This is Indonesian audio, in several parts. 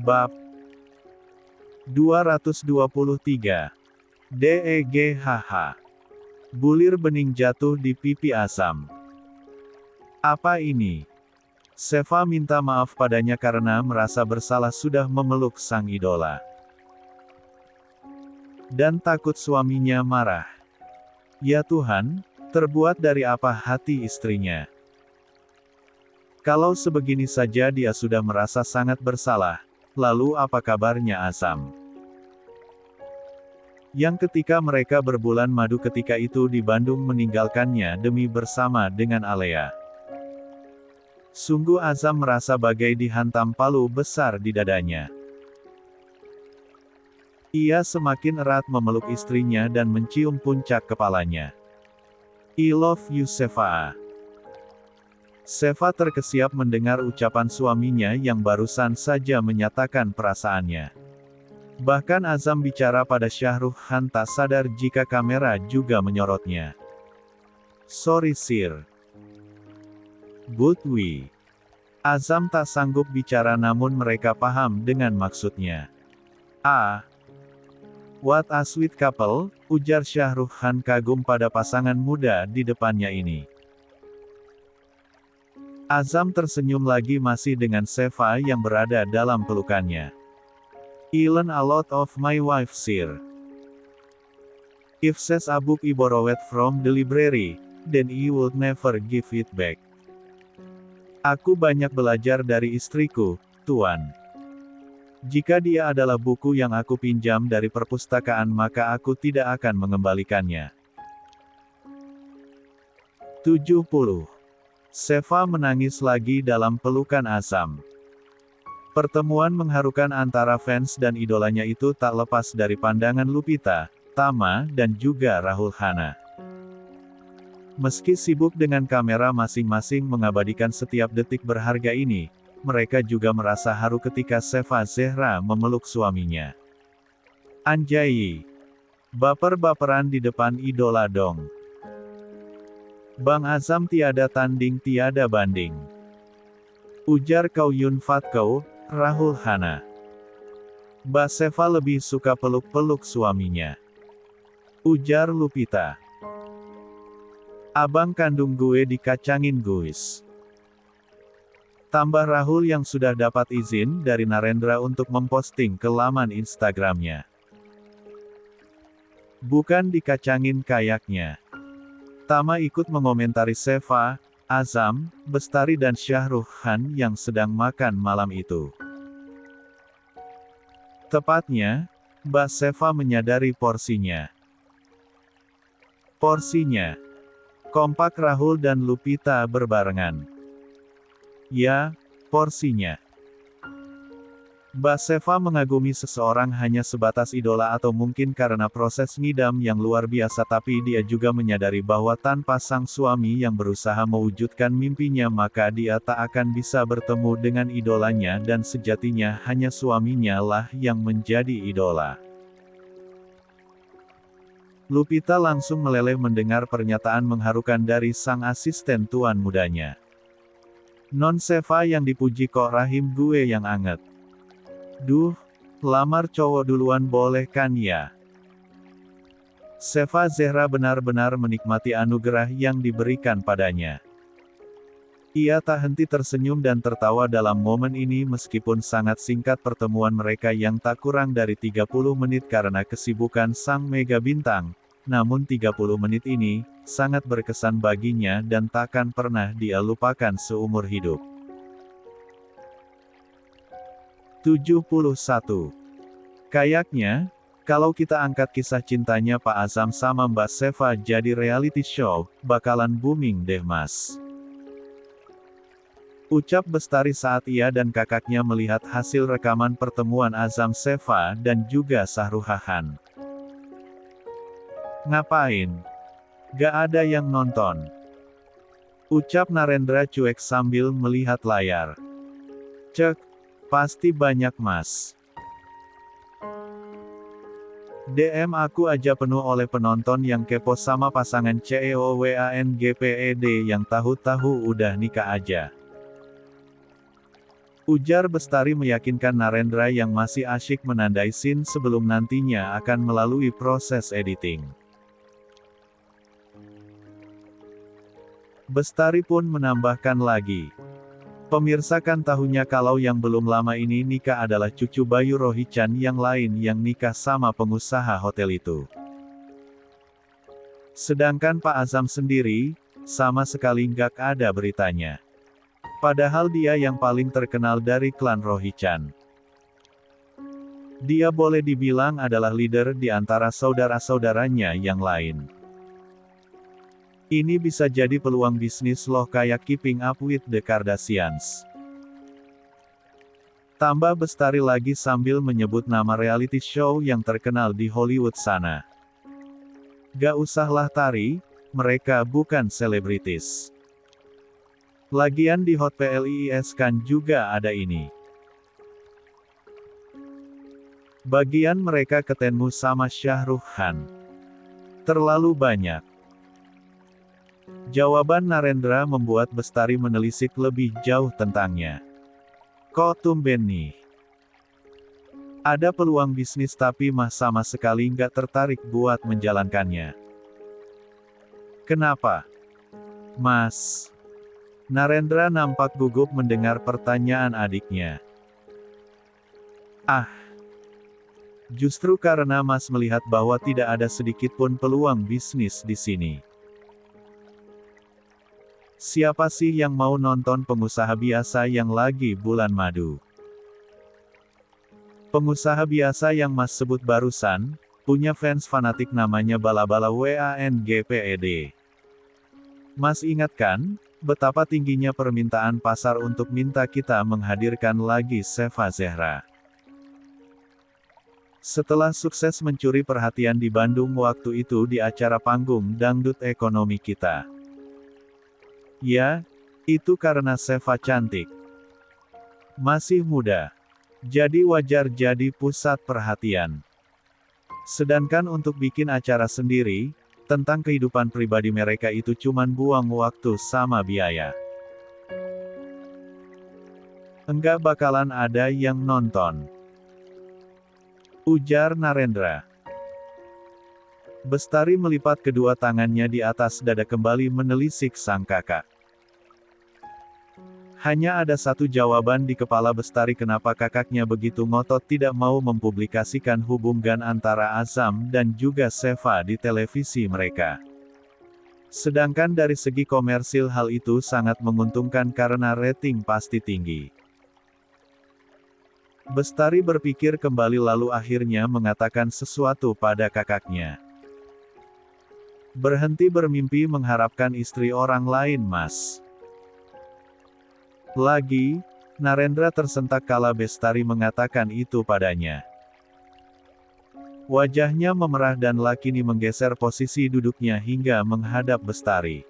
Bab 223. DEGHH. Bulir bening jatuh di pipi Azam. Apa ini? Seva minta maaf padanya karena merasa bersalah sudah memeluk sang idola. Dan takut suaminya marah. Ya Tuhan, terbuat dari apa hati istrinya? Kalau sebegini saja dia sudah merasa sangat bersalah, lalu apa kabarnya Azam? Yang ketika mereka berbulan madu ketika itu di Bandung meninggalkannya demi bersama dengan Alea. Sungguh Azam merasa bagai dihantam palu besar di dadanya. Ia semakin erat memeluk istrinya dan mencium puncak kepalanya. I love you Seva. Seva terkesiap mendengar ucapan suaminya yang barusan saja menyatakan perasaannya. Bahkan Azam bicara pada Syahrukh Khan tak sadar jika kamera juga menyorotnya. Sorry sir. But we. Azam tak sanggup bicara namun mereka paham dengan maksudnya. Ah. What a sweet couple, ujar Syahrukh Khan kagum pada pasangan muda di depannya ini. Azam tersenyum lagi masih dengan Seva yang berada dalam pelukannya. I learn a lot of my wife sir. If says a book I borrowed from the library, then I would never give it back. Aku banyak belajar dari istriku, Tuan. Jika dia adalah buku yang aku pinjam dari perpustakaan maka aku tidak akan mengembalikannya. 70. Seva menangis lagi dalam pelukan Azam. Pertemuan mengharukan antara fans dan idolanya itu tak lepas dari pandangan Lupita, Tama, dan juga Rahul Khanna. Meski sibuk dengan kamera masing-masing mengabadikan setiap detik berharga ini, mereka juga merasa haru ketika Seva Zehra memeluk suaminya. Anjay. Baper-baperan di depan idola dong. Bang Azam tiada tanding tiada banding. Ujar Kauyun Fatkau, Rahul Khanna. Mbak Seva lebih suka peluk-peluk suaminya. Ujar Lupita. Abang kandung gue dikacangin guys. Tambah Rahul yang sudah dapat izin dari Narendra untuk memposting ke laman Instagramnya. Bukan dikacangin kayaknya. Tama ikut mengomentari Seva, Azam, Bestari dan Syahrukh Khan yang sedang makan malam itu. Tepatnya, Mbak Seva menyadari porsinya. Porsinya. Kompak Rahul dan Lupita berbarengan. Ya, porsinya. Mbak Seva mengagumi seseorang hanya sebatas idola atau mungkin karena proses ngidam yang luar biasa tapi dia juga menyadari bahwa tanpa sang suami yang berusaha mewujudkan mimpinya maka dia tak akan bisa bertemu dengan idolanya dan sejatinya hanya suaminya lah yang menjadi idola. Lupita langsung meleleh mendengar pernyataan mengharukan dari sang asisten tuan mudanya. Non Seva yang dipuji kok rahim gue yang anget. Duh, lamar cowok duluan boleh kan ya? Seva Zehra benar-benar menikmati anugerah yang diberikan padanya. Ia tak henti tersenyum dan tertawa dalam momen ini meskipun sangat singkat pertemuan mereka yang tak kurang dari 30 menit karena kesibukan sang mega bintang, namun 30 menit ini, sangat berkesan baginya dan takkan pernah dia lupakan seumur hidup. 71. Kayaknya, kalau kita angkat kisah cintanya Pak Azam sama Mbak Seva jadi reality show, bakalan booming deh mas. Ucap Bestari saat ia dan kakaknya melihat hasil rekaman pertemuan Azam Seva dan juga Syahrukh Khan. Ngapain? Gak ada yang nonton. Ucap Narendra cuek sambil melihat layar. Cek. Pasti banyak mas. DM aku aja penuh oleh penonton yang kepo sama pasangan CEOWANGPED yang tahu-tahu udah nikah aja. Ujar Bestari meyakinkan Narendra yang masih asyik menandai scene sebelum nantinya akan melalui proses editing. Bestari pun menambahkan lagi. Pemirsa kan tahunya kalau yang belum lama ini nikah adalah cucu Bayu Rohichan yang lain yang nikah sama pengusaha hotel itu. Sedangkan Pak Azam sendiri, sama sekali nggak ada beritanya. Padahal dia yang paling terkenal dari klan Rohichan. Dia boleh dibilang adalah leader di antara saudara-saudaranya yang lain. Ini bisa jadi peluang bisnis loh kayak Keeping Up with the Kardashians. Tambah Bestari lagi sambil menyebut nama reality show yang terkenal di Hollywood sana. Gak usahlah Tari, mereka bukan selebritis. Lagian di Hot PLIS kan juga ada ini. Bagian mereka ketemu sama Shah Rukh Khan. Terlalu banyak. Jawaban Narendra membuat Bestari menelisik lebih jauh tentangnya. Kok tumben nih? Ada peluang bisnis tapi sama sekali nggak tertarik buat menjalankannya. Kenapa? Mas? Narendra nampak gugup mendengar pertanyaan adiknya. Justru karena Mas melihat bahwa tidak ada sedikit pun peluang bisnis di sini. Siapa sih yang mau nonton pengusaha biasa yang lagi bulan madu? Pengusaha biasa yang Mas sebut barusan, punya fans fanatik namanya Bala-Bala WANGPED. Mas ingat kan, betapa tingginya permintaan pasar untuk minta kita menghadirkan lagi Seva Zehra. Setelah sukses mencuri perhatian di Bandung waktu itu di acara panggung dangdut ekonomi kita. Ya, itu karena Seva cantik. Masih muda. Jadi wajar jadi pusat perhatian. Sedangkan untuk bikin acara sendiri, tentang kehidupan pribadi mereka itu cuman buang waktu sama biaya. Enggak bakalan ada yang nonton. Ujar Narendra. Bestari melipat kedua tangannya di atas dada kembali menelisik sang kakak. Hanya ada satu jawaban di kepala Bestari kenapa kakaknya begitu ngotot tidak mau mempublikasikan hubungan antara Azam dan juga Seva di televisi mereka. Sedangkan dari segi komersil hal itu sangat menguntungkan karena rating pasti tinggi. Bestari berpikir kembali lalu akhirnya mengatakan sesuatu pada kakaknya. Berhenti bermimpi mengharapkan istri orang lain Mas. Lagi, Narendra tersentak kala Bestari mengatakan itu padanya. Wajahnya memerah dan Lakini menggeser posisi duduknya hingga menghadap Bestari.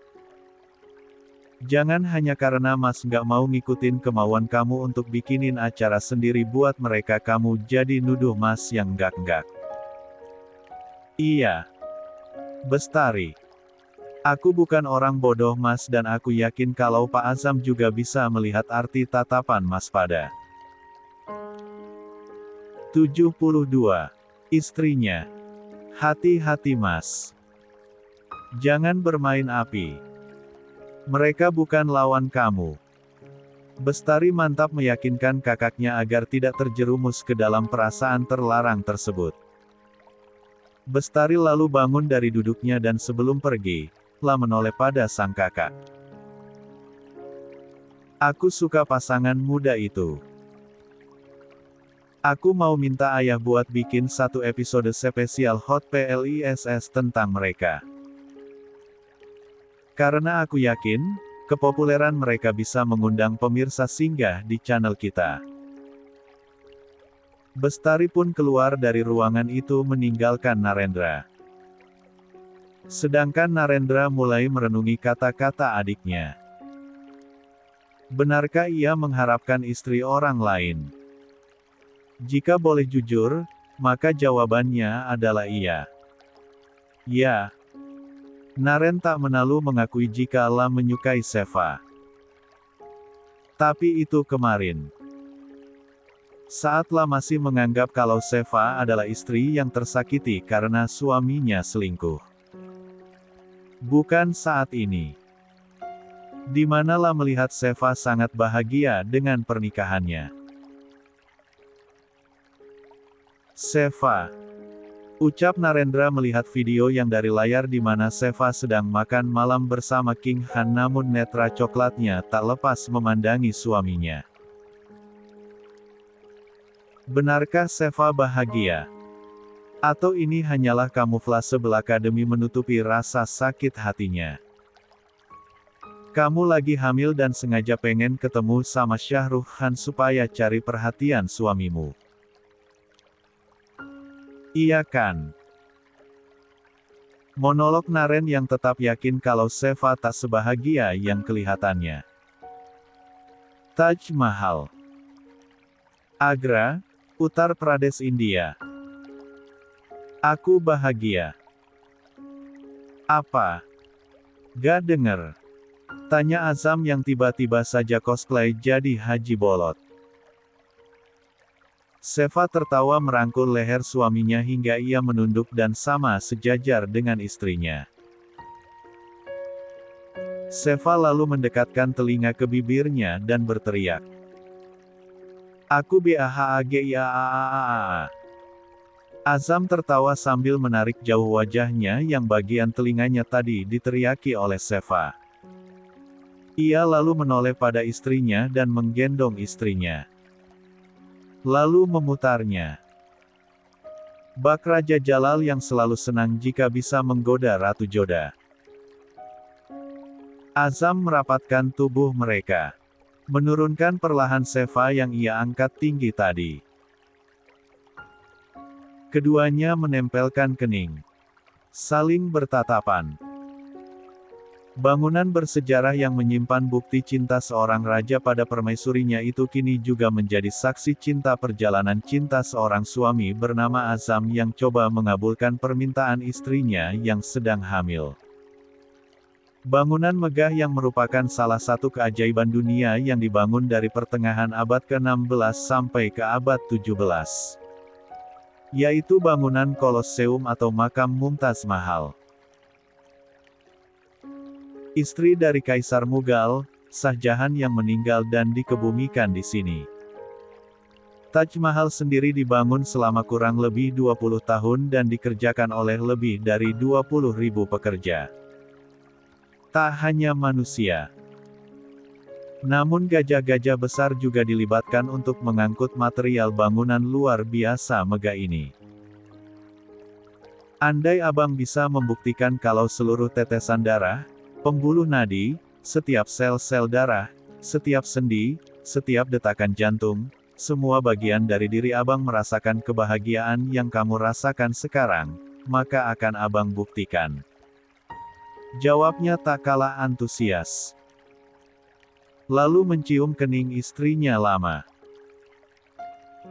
Jangan hanya karena Mas nggak mau ngikutin kemauan kamu untuk bikinin acara sendiri buat mereka kamu jadi nuduh Mas yang nggak-nggak. Iya. Bestari. Aku bukan orang bodoh Mas dan aku yakin kalau Pak Azam juga bisa melihat arti tatapan Mas pada 72. Istrinya. Hati-hati Mas. Jangan bermain api. Mereka bukan lawan kamu. Bestari mantap meyakinkan kakaknya agar tidak terjerumus ke dalam perasaan terlarang tersebut. Bestari lalu bangun dari duduknya dan sebelum pergi, telah menoleh pada sang kakak. Aku suka pasangan muda itu. Aku mau minta ayah buat bikin satu episode spesial Hot PLISS tentang mereka. Karena aku yakin, kepopuleran mereka bisa mengundang pemirsa singgah di channel kita. Bestari pun keluar dari ruangan itu meninggalkan Narendra. Sedangkan Narendra mulai merenungi kata-kata adiknya. Benarkah ia mengharapkan istri orang lain? Jika boleh jujur, maka jawabannya adalah iya. Ya. Naren tak menalu mengakui jika Allah menyukai Seva. Tapi itu kemarin. Saatlah masih menganggap kalau Seva adalah istri yang tersakiti karena suaminya selingkuh. Bukan saat ini. Di manalah melihat Seva sangat bahagia dengan pernikahannya. Seva. Ucap Narendra melihat video yang dari layar di mana Seva sedang makan malam bersama King Han, namun netra coklatnya tak lepas memandangi suaminya. Benarkah Seva bahagia? Atau ini hanyalah kamuflase belaka demi menutupi rasa sakit hatinya? Kamu lagi hamil dan sengaja pengen ketemu sama Shah Rukh Khan supaya cari perhatian suamimu. Iya kan? Monolog Naren yang tetap yakin kalau Seva tak sebahagia yang kelihatannya. Taj Mahal, Agra, Uttar Pradesh, India. Aku bahagia. Apa? Gak denger? Tanya Azam yang tiba-tiba saja cosplay jadi Haji Bolot. Seva tertawa merangkul leher suaminya hingga ia menunduk dan sama sejajar dengan istrinya. Seva lalu mendekatkan telinga ke bibirnya dan berteriak. Aku bahagia. Azam tertawa sambil menarik jauh wajahnya yang bagian telinganya tadi diteriaki oleh Seva. Ia lalu menoleh pada istrinya dan menggendong istrinya. Lalu memutarnya. Bak Raja Jalal yang selalu senang jika bisa menggoda Ratu Joda. Azam merapatkan tubuh mereka. Menurunkan perlahan Seva yang ia angkat tinggi tadi. Keduanya menempelkan kening. Saling bertatapan. Bangunan bersejarah yang menyimpan bukti cinta seorang raja pada permaisurinya itu kini juga menjadi saksi cinta perjalanan cinta seorang suami bernama Azam yang coba mengabulkan permintaan istrinya yang sedang hamil. Bangunan megah yang merupakan salah satu keajaiban dunia yang dibangun dari pertengahan abad ke-16 sampai ke abad 17. Yaitu bangunan Kolosseum atau makam Mumtaz Mahal. Istri dari Kaisar Mughal, Shah Jahan yang meninggal dan dikebumikan di sini. Taj Mahal sendiri dibangun selama kurang lebih 20 tahun dan dikerjakan oleh lebih dari 20.000 pekerja. Tak hanya manusia. Namun gajah-gajah besar juga dilibatkan untuk mengangkut material bangunan luar biasa megah ini. Andai abang bisa membuktikan kalau seluruh tetesan darah, pembuluh nadi, setiap sel-sel darah, setiap sendi, setiap detakan jantung, semua bagian dari diri abang merasakan kebahagiaan yang kamu rasakan sekarang, maka akan abang buktikan. Jawabnya tak kalah antusias. Lalu mencium kening istrinya lama.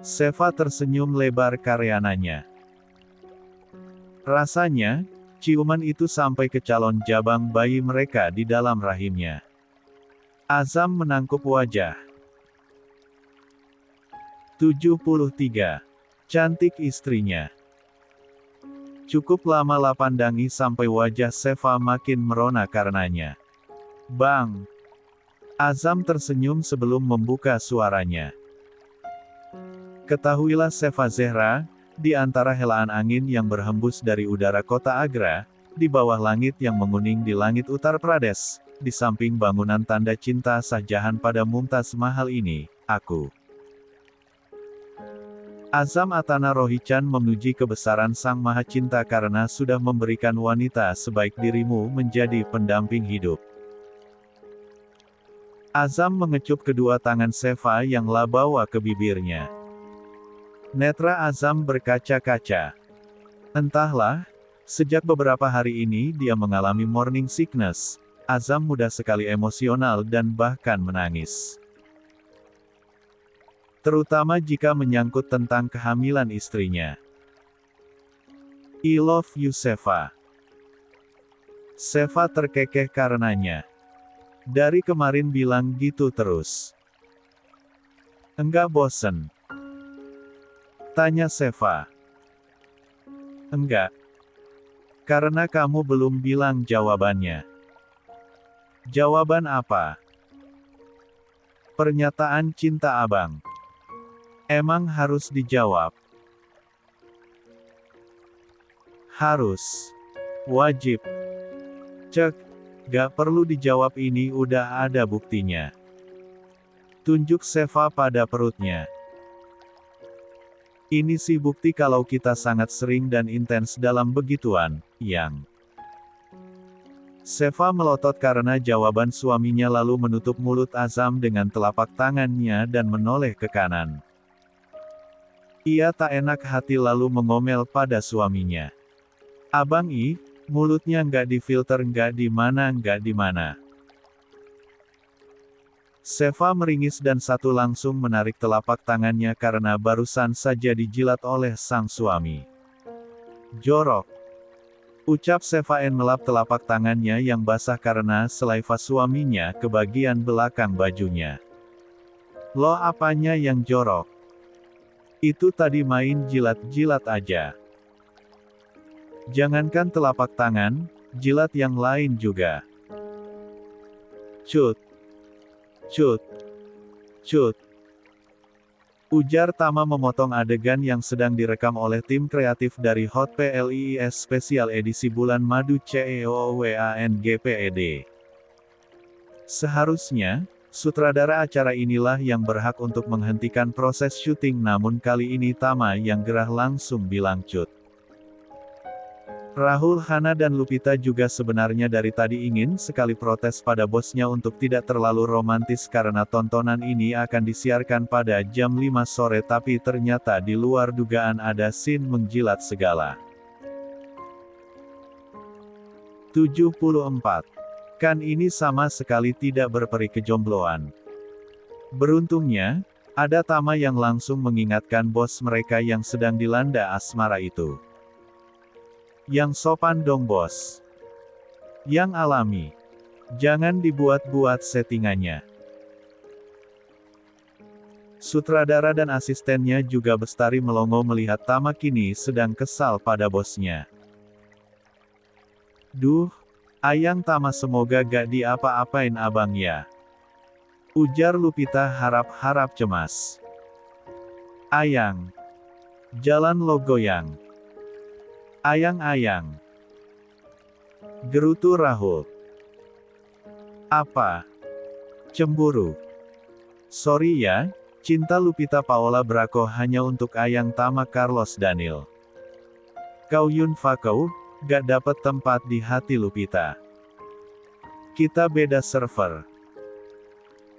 Seva tersenyum lebar karyananya. Rasanya, ciuman itu sampai ke calon jabang bayi mereka di dalam rahimnya. Azam menangkup wajah. 73. Cantik istrinya. Cukup lamalah pandangi sampai wajah Seva makin merona karenanya. Bang! Azam tersenyum sebelum membuka suaranya. Ketahuilah Seva Zehra, di antara helaan angin yang berhembus dari udara kota Agra, di bawah langit yang menguning di langit Uttar Pradesh, di samping bangunan tanda cinta Shah Jahan pada Mumtaz Mahal ini, aku. Azam Atana Rohichan memuji kebesaran Sang Maha Cinta karena sudah memberikan wanita sebaik dirimu menjadi pendamping hidup. Azam mengecup kedua tangan Seva yang bawa ke bibirnya. Netra Azam berkaca-kaca. Entahlah, sejak beberapa hari ini dia mengalami morning sickness. Azam mudah sekali emosional dan bahkan menangis. Terutama jika menyangkut tentang kehamilan istrinya. I love you Seva. Seva terkekeh karenanya. Dari kemarin bilang gitu terus. Enggak bosen. Tanya Seva. Enggak. Karena kamu belum bilang jawabannya. Jawaban apa? Pernyataan cinta abang. Emang harus dijawab? Harus. Wajib. Cek. Gak perlu dijawab, ini udah ada buktinya. Tunjuk Seva pada perutnya. Ini sih bukti kalau kita sangat sering dan intens dalam begituan, Yang. Seva melotot karena jawaban suaminya lalu menutup mulut Azam dengan telapak tangannya dan menoleh ke kanan. Ia tak enak hati lalu mengomel pada suaminya. Abang mulutnya nggak difilter, nggak di mana. Seva meringis dan satu langsung menarik telapak tangannya karena barusan saja dijilat oleh sang suami. Jorok. Ucap Seva melap telapak tangannya yang basah karena selaiva suaminya ke bagian belakang bajunya. Loh, apanya yang jorok? Itu tadi main jilat-jilat aja. Jangankan telapak tangan, jilat yang lain juga. Cut. Cut. Cut. Ujar Tama memotong adegan yang sedang direkam oleh tim kreatif dari Hot Plus spesial edisi bulan madu CEOWANGPED. Seharusnya, sutradara acara inilah yang berhak untuk menghentikan proses syuting, namun kali ini Tama yang gerah langsung bilang cut. Rahul, Hana dan Lupita juga sebenarnya dari tadi ingin sekali protes pada bosnya untuk tidak terlalu romantis karena tontonan ini akan disiarkan pada jam 5 sore, tapi ternyata di luar dugaan ada scene menjilat segala. 74. Kan ini sama sekali tidak berperi kejombloan. Beruntungnya, ada Tama yang langsung mengingatkan bos mereka yang sedang dilanda asmara itu. Yang sopan dong bos. Yang alami. Jangan dibuat-buat settingannya. Sutradara dan asistennya juga Bestari melongo melihat Tama kini sedang kesal pada bosnya. Duh, ayang Tama semoga gak diapa-apain abang ya. Ujar Lupita harap-harap cemas. Ayang. Jalan lo goyang. Ayang-ayang. Gerutu Rahul. Apa? Cemburu? Sorry ya, cinta Lupita Paola Brako hanya untuk Ayang Tama Carlos Daniel. Kau Yun Fakau, gak dapet tempat di hati Lupita. Kita beda server.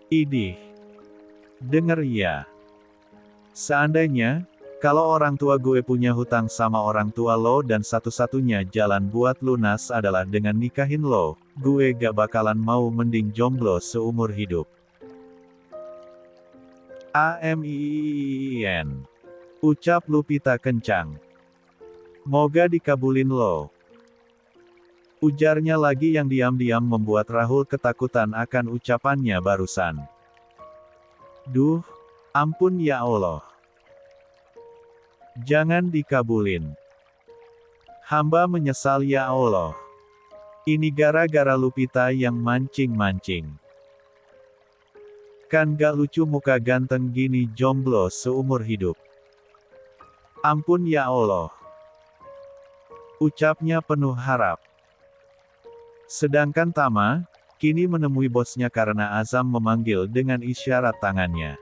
Idih. Denger ya. Seandainya, kalau orang tua gue punya hutang sama orang tua lo dan satu-satunya jalan buat lunas adalah dengan nikahin lo, gue gak bakalan mau, mending jomblo seumur hidup. Amin. Ucap Lupita kencang. Moga dikabulin lo. Ujarnya lagi yang diam-diam membuat Rahul ketakutan akan ucapannya barusan. Duh, ampun ya Allah. Jangan dikabulin. Hamba menyesal ya Allah. Ini gara-gara Lupita yang mancing-mancing. Kan gak lucu muka ganteng gini jomblo seumur hidup. Ampun ya Allah. Ucapnya penuh harap. Sedangkan Tama, kini menemui bosnya karena Azam memanggil dengan isyarat tangannya.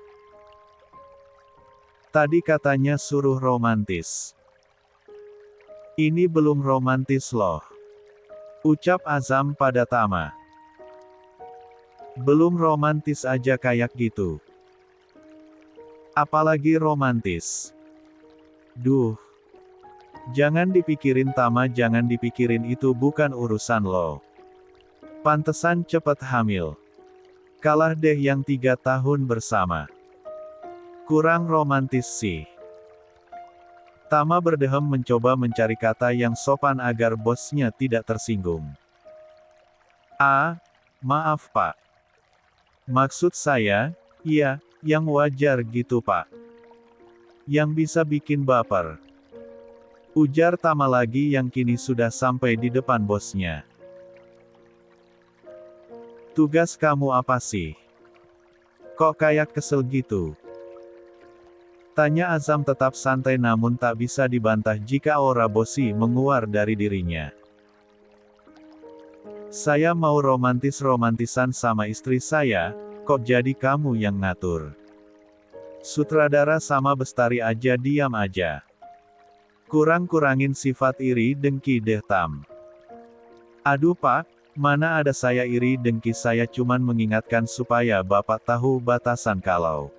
Tadi katanya suruh romantis. Ini belum romantis loh. Ucap Azam pada Tama. Belum romantis aja kayak gitu. Apalagi romantis. Duh. Jangan dipikirin Tama, jangan dipikirin, itu bukan urusan lo. Pantesan cepet hamil. Kalah deh yang 3 tahun bersama. Kurang romantis sih. Tama berdehem mencoba mencari kata yang sopan agar bosnya tidak tersinggung. Maaf pak. Maksud saya, iya, yang wajar gitu pak. Yang bisa bikin baper. Ujar Tama lagi yang kini sudah sampai di depan bosnya. Tugas kamu apa sih? Kok kayak kesel gitu? Tanya Azam tetap santai namun tak bisa dibantah jika aura bosi menguar dari dirinya. Saya mau romantis-romantisan sama istri saya, kok jadi kamu yang ngatur? Sutradara sama Bestari aja diam aja. Kurang-kurangin sifat iri dengki deh Tam. Aduh Pak, mana ada saya iri dengki, saya cuman mengingatkan supaya Bapak tahu batasan kalau